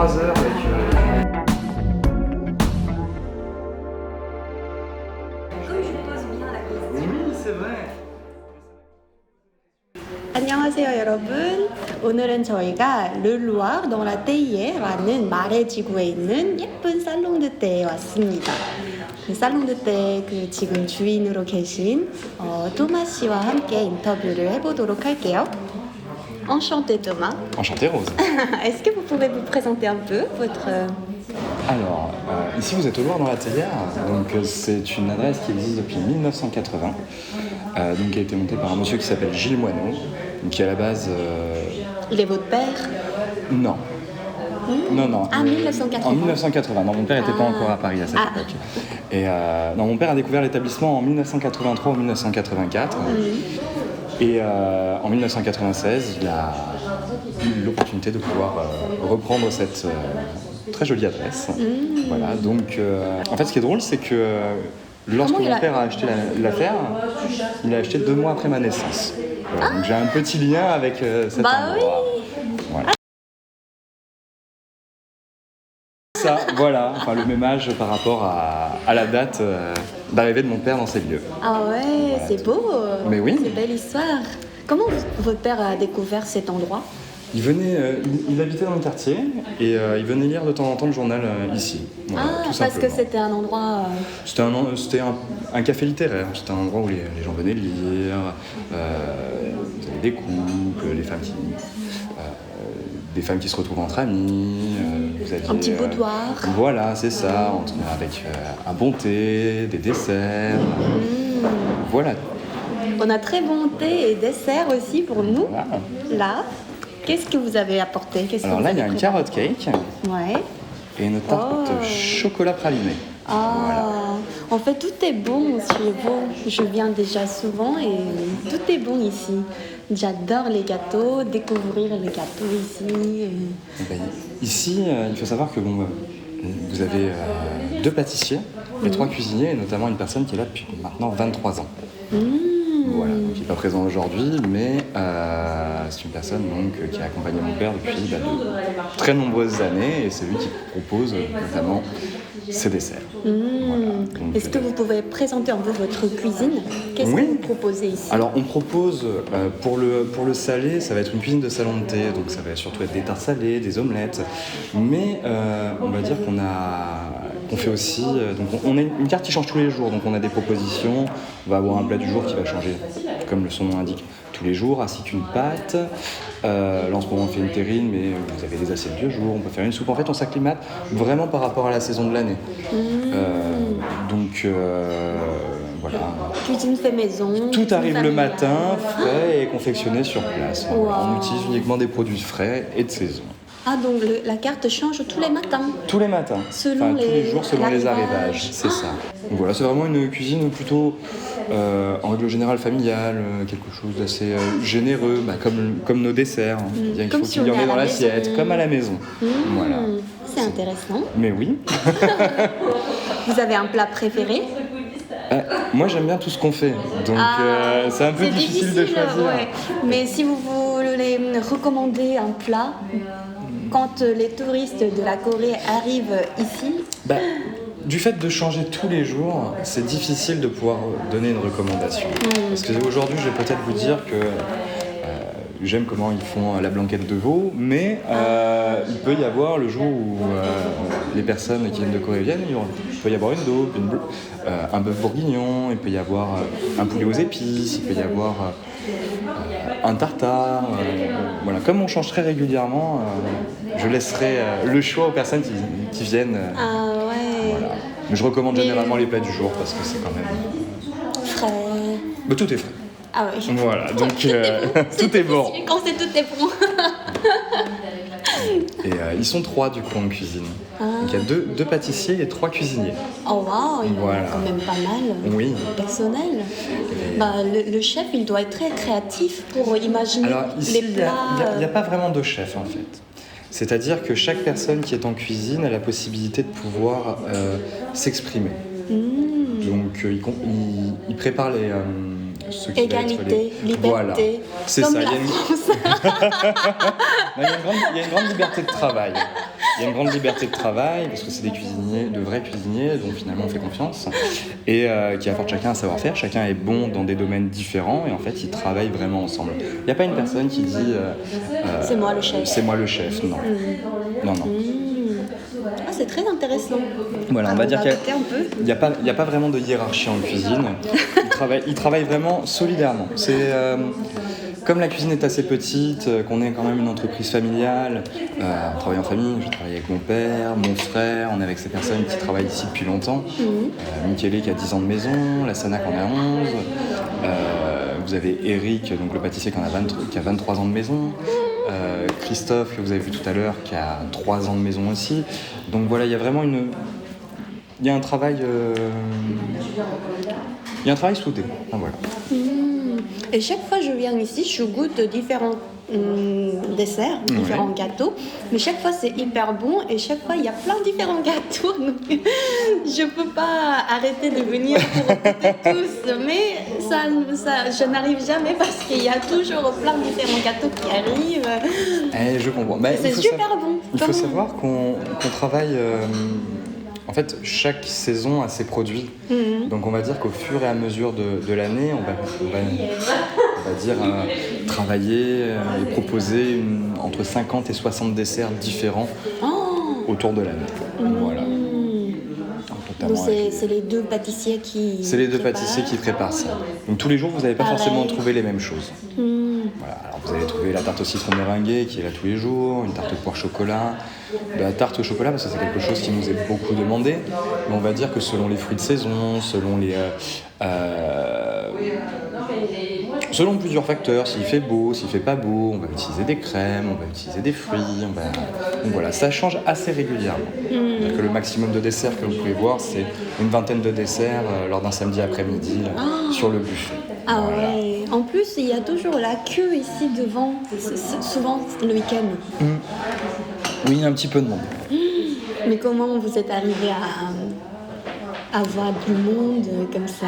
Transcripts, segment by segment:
3 heures avec... Comme je pose bien la question. Oui, c'est vrai. 안녕하세요 여러분. 오늘은 저희가 르루아르 dans la Théière라는 마레 지구에 있는 예쁜 살롱드떼에 왔습니다. 그 살롱드떼 그 지금 주인으로 계신 토마 씨와 함께 인터뷰를 해보도록 할게요. Enchanté Thomas. Enchanté Rose. Est-ce que vous pouvez vous présenter un peu votre... Alors, ici vous êtes au Loir dans la Théière, donc c'est une adresse qui existe depuis 1980, donc qui a été montée par un monsieur qui s'appelle Gilles Moineau, qui à la base... Il est votre père? Non. Non. Ah, 1980. En 1980. Non, mon père n'était pas encore à Paris à cette époque. Et non, mon père a découvert l'établissement en 1983 ou 1984. Et en 1996, il a eu l'opportunité de pouvoir reprendre cette très jolie adresse. Voilà, donc en fait ce qui est drôle c'est que lorsque mon père a acheté l'affaire, il l'a acheté 2 mois après ma naissance. Voilà, donc j'ai un petit lien avec cet endroit. Oui. Voilà. Ça, voilà, enfin le même âge par rapport à la date d'arrivée de mon père dans ces lieux. Ah ouais, voilà, c'est beau. Mais oui. C'est belle histoire. Comment votre père a découvert cet endroit? Il venait, il habitait dans le quartier et il venait lire de temps en temps le journal ici. Voilà, tout parce simplement. Que c'était un endroit... C'était un café littéraire, c'était un endroit où les gens venaient lire, des couples, des femmes qui se retrouvent entre amis. Vous aviez, un petit boudoir. Voilà, c'est ça, avec un bon thé, des desserts. Voilà. On a très bon thé et dessert aussi pour nous. Voilà. Là. Qu'est-ce que vous avez apporté? Alors là, il y a un carrot cake et une tarte Oh. chocolat praliné. Ah, Voilà. En fait, tout est bon chez vous. Je viens déjà souvent et tout est bon ici. J'adore les gâteaux, découvrir les gâteaux ici. Ben, ici, il faut savoir que vous avez 2 pâtissiers et 3 cuisiniers, et notamment une personne qui est là depuis maintenant 23 ans. Voilà, donc il n'est pas présent aujourd'hui, mais c'est une personne donc, qui a accompagné mon père depuis de très nombreuses années, et c'est lui qui propose notamment ces desserts. Voilà, Est-ce que vous pouvez présenter un peu votre cuisine? Qu'est-ce que vous proposez ici? Alors on propose, pour le salé, ça va être une cuisine de salon de thé, donc ça va surtout être des tartes salées, des omelettes, mais on va dire qu'on fait aussi, donc on a une carte qui change tous les jours, donc on a des propositions, on va avoir un plat du jour qui va changer, comme son nom l'indique, tous les jours, ainsi qu'une pâte. Là en ce moment on fait une terrine, mais vous avez des assiettes du jour, on peut faire une soupe. En fait on s'acclimate vraiment par rapport à la saison de l'année. Donc voilà. Cuisine fait maison. Tout arrive le matin, frais et confectionné sur place. Wow. Voilà, on utilise uniquement des produits frais et de saison. Ah, donc la carte change tous les matins? Tous les matins, tous les jours selon les arrivages, c'est ça. Donc voilà, c'est vraiment une cuisine plutôt, en règle générale, familiale, quelque chose d'assez généreux, comme nos desserts. Il faut qu'il y en ait dans l'assiette, comme à la maison. Voilà. C'est intéressant. Mais oui. Vous avez un plat préféré? Moi j'aime bien tout ce qu'on fait, donc c'est un peu difficile de choisir. Ouais. Mais si vous voulez recommander un plat, quand les touristes de la Corée arrivent ici... Du fait de changer tous les jours, c'est difficile de pouvoir donner une recommandation. Parce qu'aujourd'hui je vais peut-être vous dire que j'aime comment ils font la blanquette de veau, mais il peut y avoir le jour où les personnes qui viennent de Corée viennent, il peut y avoir une daube, un bœuf bourguignon, il peut y avoir un poulet aux épices, il peut y avoir un tartare. Voilà. Comme on change très régulièrement, je laisserai le choix aux personnes qui viennent. Ah ouais. Voilà. Mais je recommande Mais- généralement les plats du jour parce que c'est quand même... Frais. Mais tout est frais. Ah oui. Voilà, donc Tout est bon. tout est bon. Quand c'est tout est bon. Et ils sont 3 du coup en cuisine. Donc il y a deux pâtissiers et 3 cuisiniers. Oh waouh, il y Voilà. a quand même pas mal Oui. de personnel. Bah, le chef, il doit être très créatif pour imaginer Alors ici, les il plats. n'y a pas vraiment de chef en fait. C'est-à-dire que chaque personne qui est en cuisine a la possibilité de pouvoir s'exprimer. Donc il prépare ce qui va être Égalité, liberté, Voilà, c'est comme ça. la France. Il y a une grande liberté de travail. Il y a une grande liberté de travail parce que c'est des cuisiniers, de vrais cuisiniers, donc finalement on fait confiance et qui apportent chacun un savoir-faire. Chacun est bon dans des domaines différents et en fait ils travaillent vraiment ensemble. Il n'y a pas une personne qui dit C'est moi le chef. C'est moi le chef, non. Non. Ah, c'est très intéressant. Voilà, on va dire qu'il goûter un peu. n'y a pas vraiment de hiérarchie en cuisine. Ils travaillent vraiment solidairement. C'est comme la cuisine est assez petite, qu'on est quand même une entreprise familiale, on travaille en famille, je travaille avec mon père, mon frère, on est avec ces personnes qui travaillent ici depuis longtemps. Michele qui a 10 ans de maison, la Sana qui en a 11, vous avez Eric, donc le pâtissier qui a 23 ans de maison, Christophe que vous avez vu tout à l'heure qui a 3 ans de maison aussi. Donc voilà, il y a vraiment il y a un travail soudé. Enfin, voilà. Et chaque fois que je viens ici, je goûte différents desserts, différents gâteaux. Mais chaque fois, c'est hyper bon et chaque fois, il y a plein de différents gâteaux. Donc, je peux pas arrêter de venir pour goûter tous. Mais je n'arrive jamais parce qu'il y a toujours plein de différents gâteaux qui arrivent. Je comprends. C'est super bon. Il faut savoir qu'on travaille... En fait, chaque saison a ses produits. Donc on va dire qu'au fur et à mesure de l'année, on va dire travailler et proposer entre 50 et 60 desserts différents autour de l'année. Voilà. Donc c'est les deux pâtissiers qui C'est les deux pâtissiers qui préparent ça. Donc tous les jours, vous n'allez pas forcément trouver les mêmes choses. Voilà. Alors vous allez trouver la tarte au citron meringuée qui est là tous les jours, une tarte au poire chocolat, de la tarte au chocolat parce que c'est quelque chose qui nous est beaucoup demandé. Mais on va dire que selon les fruits de saison, selon plusieurs facteurs, s'il fait beau, s'il fait pas beau, on va utiliser des crèmes, on va utiliser des fruits, donc voilà, ça change assez régulièrement. C'est-à-dire que le maximum de desserts que vous pouvez voir, c'est une vingtaine de desserts lors d'un samedi après-midi sur le buffet. Ah Voilà. ouais. En plus, il y a toujours la queue ici devant, souvent le week-end. Oui, il y a un petit peu de monde. Mais comment vous êtes arrivé à voir du monde comme ça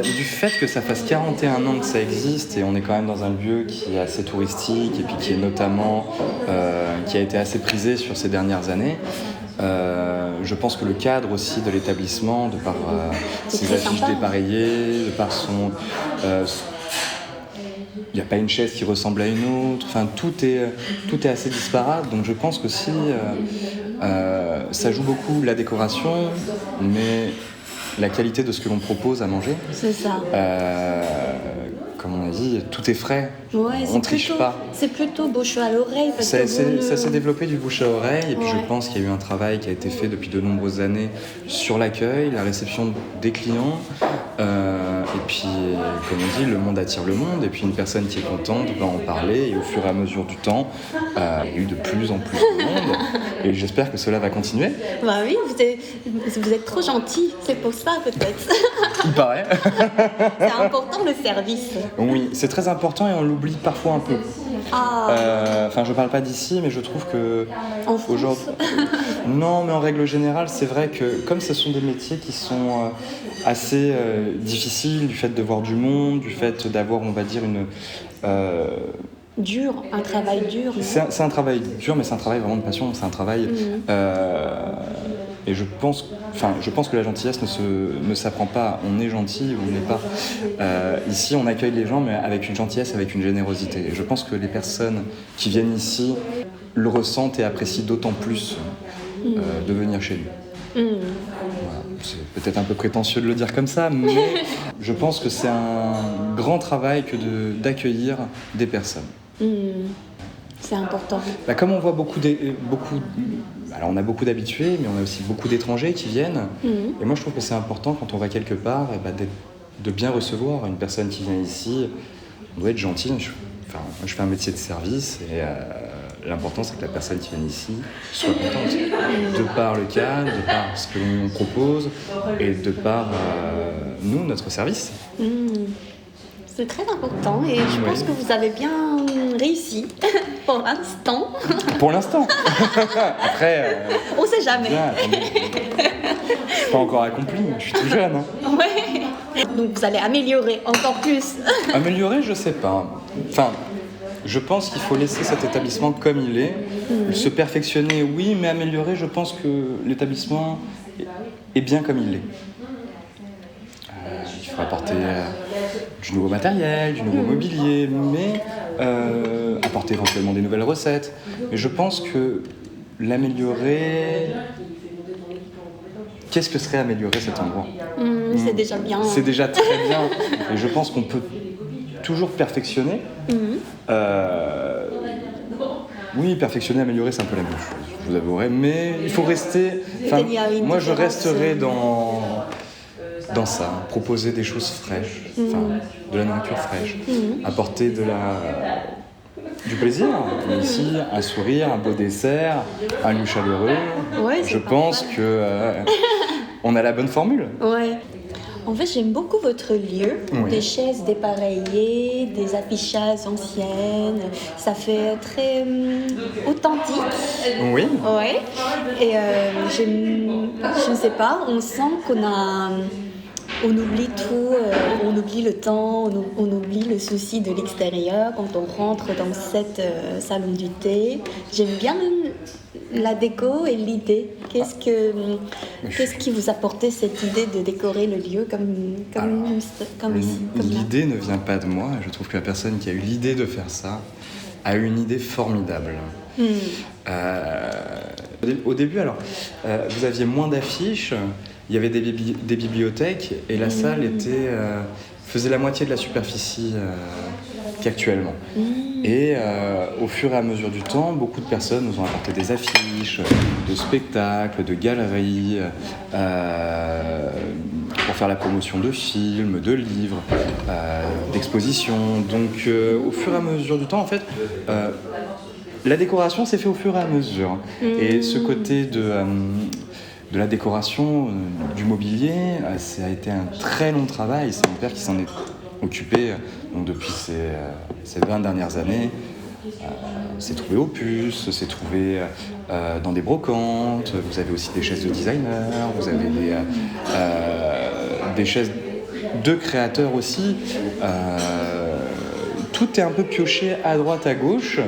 Du fait que ça fasse 41 ans que ça existe et on est quand même dans un lieu qui est assez touristique et puis qui est notamment qui a été assez prisé sur ces dernières années. Je pense que le cadre aussi de l'établissement, de par ses affiches dépareillées, de par son... il n'y a pas une chaise qui ressemble à une autre, enfin tout est assez disparate, donc je pense que si ça joue beaucoup la décoration, mais la qualité de ce que l'on propose à manger. C'est ça. Comme on a dit, tout est frais, Ouais, on triche pas. C'est plutôt bouche à l'oreille. Ça s'est développé du bouche à oreille et puis je pense qu'il y a eu un travail qui a été fait depuis de nombreuses années sur l'accueil, la réception des clients et puis comme on dit, le monde attire le monde et puis une personne qui est contente va en parler et au fur et à mesure du temps il y a eu de plus en plus de monde et j'espère que cela va continuer. Bah oui, vous êtes trop gentil, c'est pour ça peut-être. Il paraît. C'est important le service. Oui, c'est très important et on l'oublie parfois un peu. Enfin, je parle pas d'ici, mais je trouve que En France aujourd'hui, non, mais en règle générale, c'est vrai que comme ce sont des métiers qui sont assez difficiles, du fait de voir du monde, du fait d'avoir, on va dire, un travail dur. c'est un travail dur, mais c'est un travail vraiment de passion. C'est un travail. Et je pense que la gentillesse ne s'apprend pas. On est gentil ou on n'est pas. Ici, on accueille les gens, mais avec une gentillesse, avec une générosité. Et je pense que les personnes qui viennent ici le ressentent et apprécient d'autant plus de venir chez nous. Voilà. C'est peut-être un peu prétentieux de le dire comme ça, mais je pense que c'est un grand travail que d'accueillir des personnes. C'est important. Comme on voit beaucoup Alors on a beaucoup d'habitués, mais on a aussi beaucoup d'étrangers qui viennent. Et moi je trouve que c'est important quand on va quelque part de bien recevoir une personne qui vient ici. On doit être gentil. Moi je fais un métier de service et l'important c'est que la personne qui vient ici soit contente. De par le cadre, de par ce que l'on propose et de par nous, notre service. C'est très important et je pense que vous avez bien réussi pour l'instant. Pour l'instant. Après, On sait jamais. je suis pas encore accompli, je suis tout jeune. Hein. Ouais. Donc vous allez améliorer encore plus. Améliorer, je sais pas. Enfin, je pense qu'il faut laisser cet établissement comme il est. Se perfectionner, oui, mais améliorer, je pense que l'établissement est bien comme il est. Il faut apporter du nouveau matériel, du nouveau mobilier, mais apporter éventuellement des nouvelles recettes. Mais je pense que l'améliorer... Qu'est-ce que serait améliorer cet endroit ? C'est déjà bien. C'est déjà très bien. Et je pense qu'on peut toujours perfectionner. Oui, perfectionner, améliorer, c'est un peu la même chose, je vous avouerai. Mais il faut rester... Moi, je resterai dans ça, proposer des choses fraîches, de la nourriture fraîche, apporter du plaisir, ici, un sourire, un beau dessert, un lieu chaleureux. Ouais, je pense que on a la bonne formule. Ouais. En fait, j'aime beaucoup votre lieu, Oui. des chaises dépareillées, des affichages anciennes, ça fait très authentique. Oui. Ouais. Et je ne sais pas, on sent on oublie tout, on oublie le temps, on oublie le souci de l'extérieur quand on rentre dans cette salon du thé. J'aime bien la déco et l'idée. Qu'est-ce qui vous apportait cette idée de décorer le lieu comme ici, comme là? L'idée ne vient pas de moi. Je trouve que la personne qui a eu l'idée de faire ça a eu une idée formidable. Au début, alors, vous aviez moins d'affiches. Il y avait des bibliothèques et la salle faisait la moitié de la superficie qu'actuellement. Et au fur et à mesure du temps, beaucoup de personnes nous ont apporté des affiches, de spectacles, de galeries, pour faire la promotion de films, de livres, d'expositions. Donc au fur et à mesure du temps, en fait, la décoration s'est faite au fur et à mesure. Et ce côté de la décoration, du mobilier, ça a été un très long travail. C'est mon père qui s'en est occupé depuis ces 20 dernières années. C'est trouvé aux puces, c'est trouvé dans des brocantes. Vous avez aussi des chaises de designers, vous avez des chaises de créateurs aussi. Tout est un peu pioché à droite, à gauche,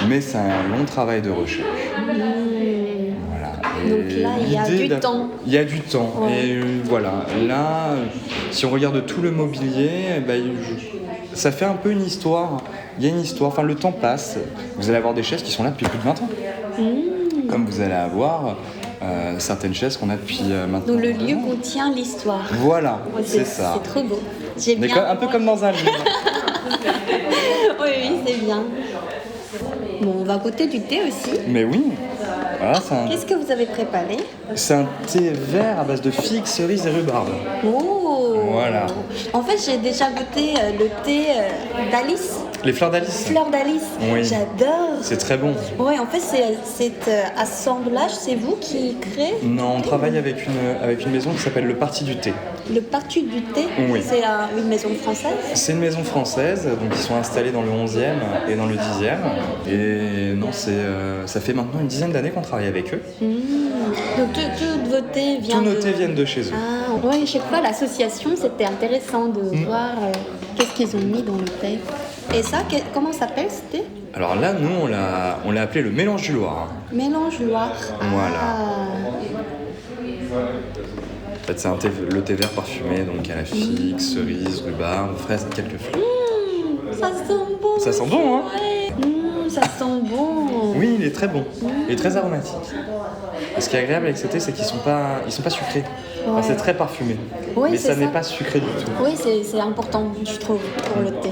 mais c'est un long travail de recherche. Donc là, il y a du temps. Il y a du temps. Ouais. Et voilà, là, si on regarde tout le mobilier, ça fait un peu une histoire. Il y a une histoire, enfin le temps passe. Vous allez avoir des chaises qui sont là depuis plus de 20 ans. Comme vous allez avoir certaines chaises qu'on a depuis maintenant. Donc le lieu contient l'histoire. Voilà, c'est ça. C'est trop beau. J'ai bien. Un peu comme dans un livre. Oui, c'est bien. Bon, on va goûter du thé aussi. Mais oui. Voilà, Qu'est-ce que vous avez préparé? C'est un thé vert à base de figues, cerises et rhubarbe. Oh. Voilà. En fait, j'ai déjà goûté le thé d'Alice. Les fleurs d'Alice. Fleurs d'Alice. Oui. J'adore. C'est très bon. Oui, en fait, cet assemblage, c'est vous qui créez? Non, on travaille avec une maison qui s'appelle le Parti du Thé. Le Parti du Thé? Oui. C'est une maison française? C'est une maison française, donc ils sont installés dans le 11e et dans le 10e. Et non, ça fait maintenant une dizaine d'années qu'on travaille avec eux. Donc tous vos thés viennent Tous nos thés viennent de chez eux. Ah, oui, chaque fois, l'association, c'était intéressant de voir qu'est-ce qu'ils ont mis dans le thé. Et ça, comment s'appelle ce thé? Alors là, nous, on l'a appelé le mélange du Loir. Mélange Loire. Voilà. En fait, c'est le thé vert parfumé, donc à la figue, cerise, rhubarbe, fraise, quelques fruits. Ça sent bon. Ça sent bon, hein? Ouais. Ça sent bon. Oui, il est très bon. Il est très aromatique. Et ce qui est agréable avec ce thé, c'est qu'ils sont pas sucrés. Enfin, c'est très parfumé. Oui, mais ça n'est ça. pas sucré du tout. Oui, c'est important, je trouve, pour le thé.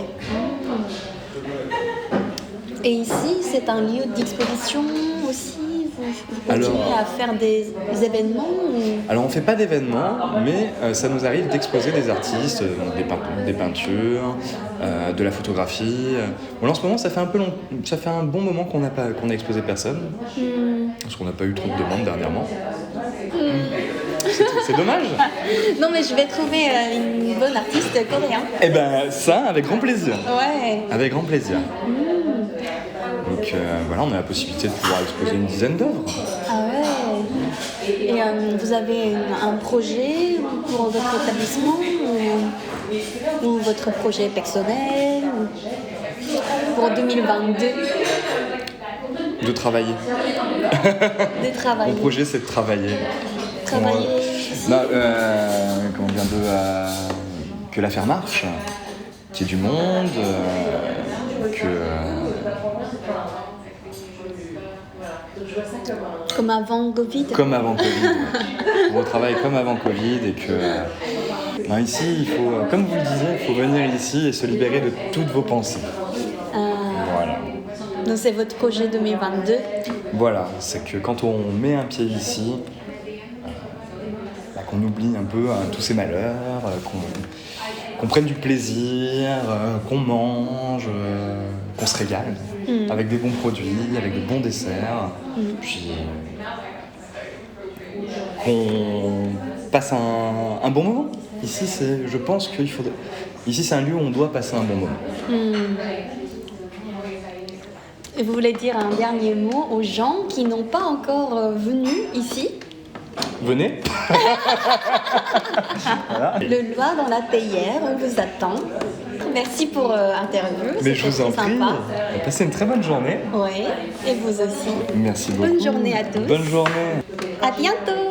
Et ici, c'est un lieu d'exposition aussi. Vous continuez Alors- à faire des événements ou... Alors on fait pas d'événements, mais ça nous arrive d'exposer des artistes, donc des peintures, de la photographie. Bon, là, en ce moment, ça fait un bon moment qu'on a exposé personne, parce qu'on n'a pas eu trop de demandes dernièrement. C'est dommage. Non, mais je vais trouver une bonne artiste coréenne. Eh ben ça, avec grand plaisir. Ouais. Avec grand plaisir. Donc voilà, on a la possibilité de pouvoir exposer une dizaine d'œuvres. Ah ouais. Et vous avez un projet pour votre établissement ou votre projet personnel pour 2022 De travailler. de travail. Mon projet, c'est de travailler. Travailler Non, comment dire, que l'affaire marche, qu'il y ait du monde, comme avant Covid. comme avant Covid. On retravaille comme avant Covid et que non, ici, il faut, comme vous le disiez, il faut venir ici et se libérer de toutes vos pensées. Voilà. Donc c'est votre projet 2022. Voilà, c'est que quand on met un pied ici, qu'on oublie un peu tous ces malheurs, qu'on prenne du plaisir, qu'on mange, qu'on se régale avec des bons produits, avec de bons desserts, puis qu'on passe un bon moment. Ici, je pense qu'il faut. Ici, c'est un lieu où on doit passer un bon moment. Et vous voulez dire un dernier mot aux gens qui n'ont pas encore venu ici? Venez. Voilà. Le Loir dans la théière, on vous attend. Merci pour l'interview. Mais je c'était vous en très prie. sympa. Passez une très bonne journée. Oui, et vous aussi. Merci beaucoup. Bonne journée à tous. Bonne journée. À bientôt.